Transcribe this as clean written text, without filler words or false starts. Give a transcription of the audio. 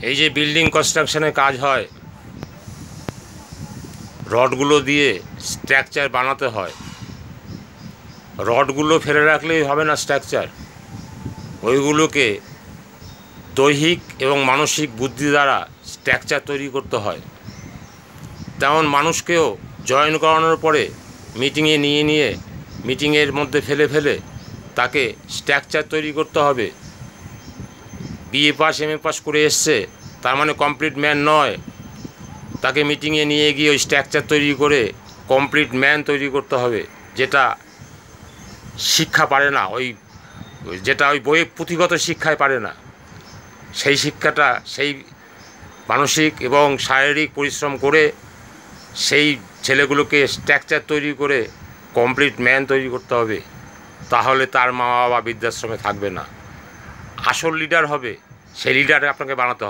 এই যে বিল্ডিং কনস্ট্রাকশনের কাজ হয়, রডগুলো দিয়ে স্ট্রাকচার বানাতে হয়। রডগুলো ফেলে রাখলেই হবে না স্ট্রাকচার, ওইগুলোকে দৈহিক এবং মানসিক বুদ্ধি দ্বারা স্ট্রাকচার তৈরি করতে হয়। তেমন মানুষকেও জয়েন করানোর পরে মিটিংয়ে নিয়ে মিটিংয়ের মধ্যে ফেলে তাকে স্ট্রাকচার তৈরি করতে হবে। বিএ পাস এমএ পাস করে এসছে তার মানে কমপ্লিট ম্যান নয়। তাকে মিটিংয়ে নিয়ে গিয়ে ওই স্ট্রাকচার তৈরি করে কমপ্লিট ম্যান তৈরি করতে হবে, যেটা শিক্ষা পারে না, যেটা ওই বইয়ে পুঁথিগত শিক্ষায় পারে না। সেই শিক্ষাটা সেই মানসিক এবং শারীরিক পরিশ্রম করে সেই ছেলেগুলোকে স্ট্রাকচার তৈরি করে কমপ্লিট ম্যান তৈরি করতে হবে। তাহলে তার মা বাবা বৃদ্ধাশ্রমে থাকবে না, আসল লিডার হবে। সেই লিডারে আপনাকে বানাতে হবে।